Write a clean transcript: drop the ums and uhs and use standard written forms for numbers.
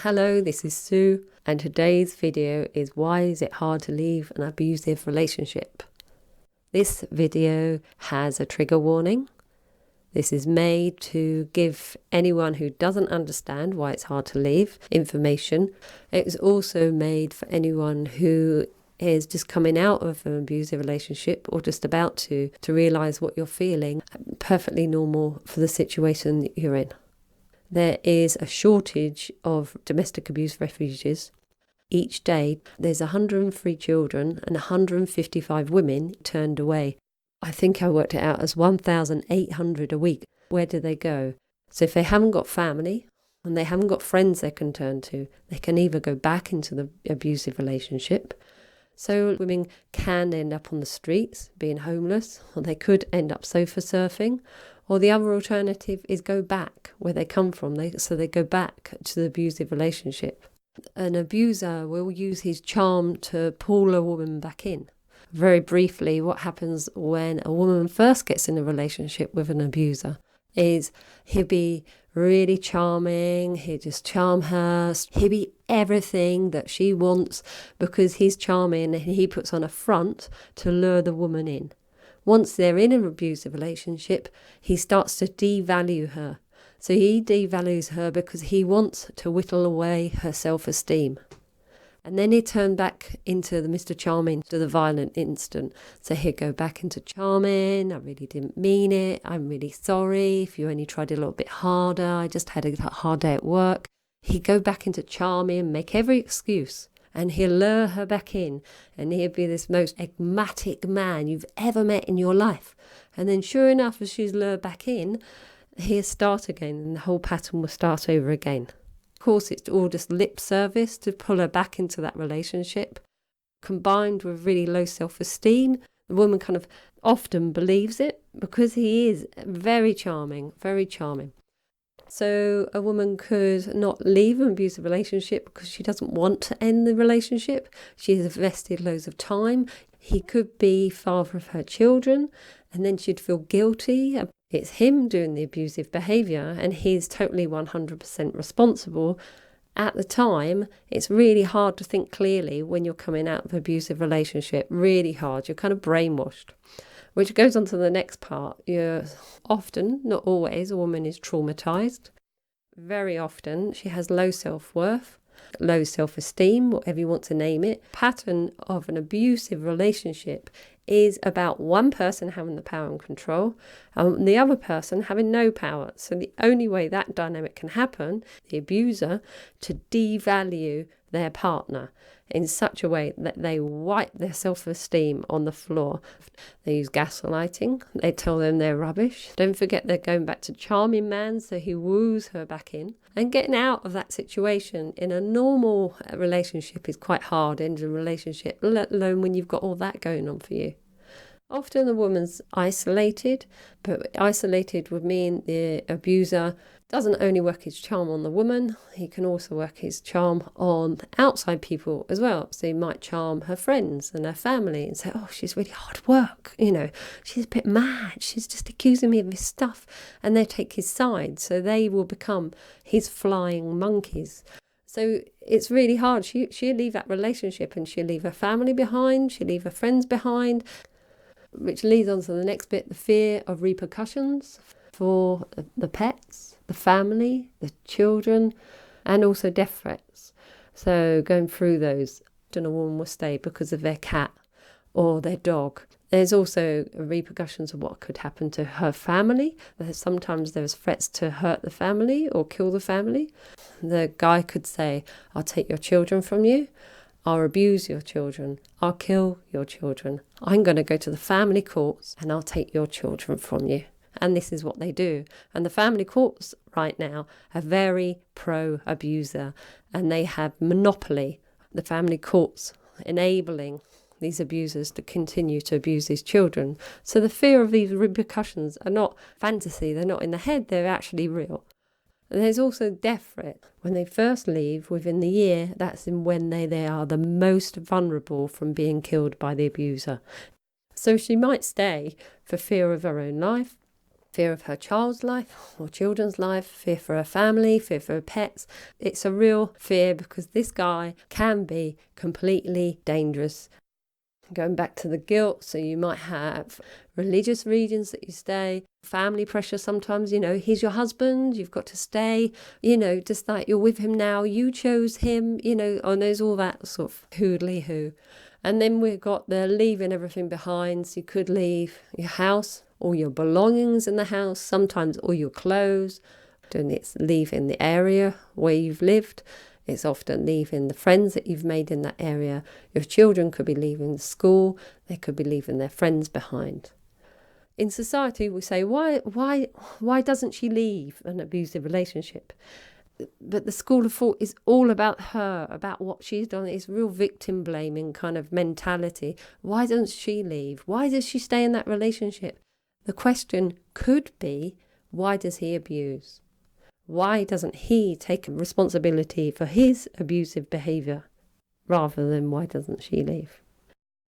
Hello, this is Sue, and today's video is why is it hard to leave an abusive relationship? This video has a trigger warning. This is made to give anyone who doesn't understand why it's hard to leave information. It's also made for anyone who is just coming out of an abusive relationship or just about to realise what you're feeling. Perfectly normal for the situation that you're in. There is a shortage of domestic abuse refugees. Each day, there's 103 children and 155 women turned away. I think I worked it out as 1,800 a week. Where do they go? So if they haven't got family and they haven't got friends they can turn to, they can either go back into the abusive relationship. So women can end up on the streets being homeless, or they could end up sofa surfing. Or the other alternative is go back where they come from. So they go back to the abusive relationship. An abuser will use his charm to pull a woman back in. Very briefly, what happens when a woman first gets in a relationship with an abuser is he'll be really charming, he'll just charm her, he'll be everything that she wants because he's charming and he puts on a front to lure the woman in. Once they're in an abusive relationship, he starts to devalue her. So he devalues her because he wants to whittle away her self-esteem. And then he turned back into the Mr. Charming, to the violent instant. So he'd go back into charming, I really didn't mean it, I'm really sorry, if you only tried it a little bit harder, I just had a hard day at work. He'd go back into charming, make every excuse. And he'll lure her back in, and he'll be this most enigmatic man you've ever met in your life. And then sure enough, as she's lured back in, he'll start again, and the whole pattern will start over again. Of course, it's all just lip service to pull her back into that relationship. Combined with really low self-esteem, the woman kind of often believes it because he is very charming, very charming. So a woman could not leave an abusive relationship because she doesn't want to end the relationship. She has invested loads of time. He could be father of her children, and then she'd feel guilty. It's him doing the abusive behaviour and he's totally 100% responsible. At the time, it's really hard to think clearly when you're coming out of an abusive relationship. Really hard. You're kind of brainwashed. Which goes on to the next part. You're often, not always, a woman is traumatised. Very often she has low self-worth, low self-esteem, whatever you want to name it. Pattern of an abusive relationship is about one person having the power and control and the other person having no power. So the only way that dynamic can happen, the abuser, to devalue their partner in such a way that they wipe their self-esteem on the floor. They use gaslighting. They tell them they're rubbish. Don't forget they're going back to charming man, so he woos her back in. And getting out of that situation in a normal relationship is quite hard in a relationship, let alone when you've got all that going on for you. Often the woman's isolated, but isolated would mean the abuser doesn't only work his charm on the woman, he can also work his charm on outside people as well. So he might charm her friends and her family and say, oh, she's really hard work, she's a bit mad, she's just accusing me of this stuff. And they take his side, so they will become his flying monkeys. So it's really hard. She'll leave that relationship and she'll leave her family behind, she'll leave her friends behind, which leads on to the next bit, the fear of repercussions for the pets, the family, the children, and also death threats. So going through those, a woman will stay because of their cat or their dog. There's also repercussions of what could happen to her family. Sometimes there's threats to hurt the family or kill the family. The guy could say, I'll take your children from you. I'll abuse your children, I'll kill your children, I'm going to go to the family courts and I'll take your children from you. And this is what they do. And the family courts right now are very pro-abuser and they have monopoly, the family courts, enabling these abusers to continue to abuse these children. So the fear of these repercussions are not fantasy, they're not in the head, they're actually real. And there's also death threat. When they first leave within the year, that's when they are the most vulnerable from being killed by the abuser. So she might stay for fear of her own life. fear of her child's life or children's life, fear for her family, fear for her pets. It's a real fear because this guy can be completely dangerous. Going back to the guilt, so you might have religious regions that you stay, family pressure sometimes, he's your husband, you've got to stay, just like you're with him now, you chose him, and there's all that sort of hoodly-hoo. And then we've got the leaving everything behind, so you could leave your house, all your belongings in the house, sometimes all your clothes, and it's leaving the area where you've lived. It's often leaving the friends that you've made in that area. Your children could be leaving school. They could be leaving their friends behind. In society, we say, why doesn't she leave an abusive relationship? But the school of thought is all about her, about what she's done. It's real victim blaming kind of mentality. Why doesn't she leave? Why does she stay in that relationship? The question could be, why does he abuse? Why doesn't he take responsibility for his abusive behaviour rather than why doesn't she leave?